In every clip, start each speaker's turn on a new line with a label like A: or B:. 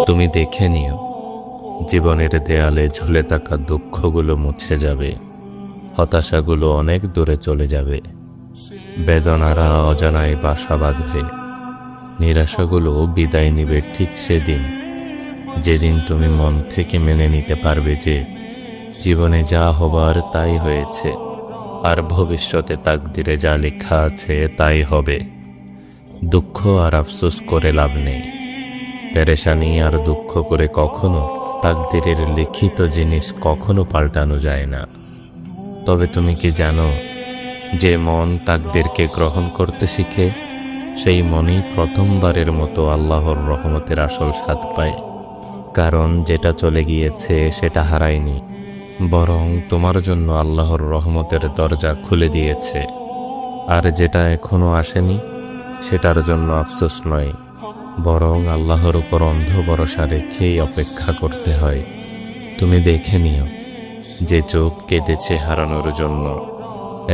A: তুমি দেখে নিও, জীবনের দেয়ালে ঝুলে থাকা দুঃখগুলো মুছে যাবে, হতাশাগুলো অনেক দূরে চলে যাবে, বেদনারা অজানায় বাসা বাঁধবে, নিরাশাগুলো বিদায় নিবে ঠিক সেদিন, যেদিন তুমি মন থেকে মেনে নিতে পারবে যে জীবনে যা হবার তাই হয়েছে, আর ভবিষ্যতে তাকদিরে যা লেখা আছে তাই হবে। দুঃখ আর আফসোস করে লাভ নেই, পেরেশানি আর দুঃখ করে কখনো তাকদিরের লিখিত জিনিস কখনো পাল্টানো যায় না। তবে তুমি কি জানো, যে মন তাকদিরকে গ্রহণ করতে শিখে সেই মনই প্রথমবারের মতো আল্লাহর রহমতের আসল স্বাদ পায়। কারণ যেটা চলে গিয়েছে সেটা হারায়নি, বরং তোমার জন্য আল্লাহর রহমতের দরজা খুলে দিয়েছে। আর যেটা এখনো আসেনি সেটার জন্য আফসোস নয়, বরং আল্লাহর উপর অন্ধ ভরসা রেখেই অপেক্ষা করতে হয়। তুমি দেখে নিও, যে চোখ কেঁদেছে হারানোর জন্য,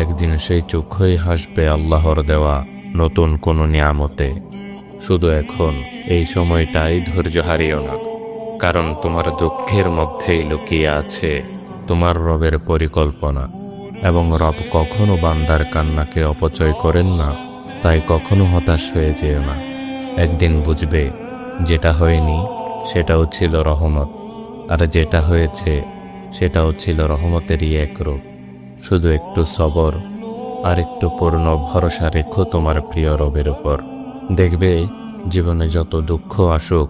A: একদিন সেই চোখই হাসবে আল্লাহর দেওয়া নতুন কোনো নিয়ামতে। শুধু এখন এই সময়টাই ধৈর্য হারিও না, কারণ তোমার দুঃখের মধ্যেই লুকিয়ে আছে তোমার রবের পরিকল্পনা। এবং রব কখনো বান্দার কান্নাকে অপচয় করেন না, তাই কখনো হতাশ হয়ে যেও না। একদিন বুঝবে, যেটা হয়নি সেটাও ছিল রহমত, আর যেটা হয়েছে সেটাও ছিল রহমতেরই এক রূপ। শুধু একটু সবর আর একটু পূর্ণ ভরসা রেখো তোমার প্রিয় রবের উপর। দেখবে জীবনে যত দুঃখ আসুক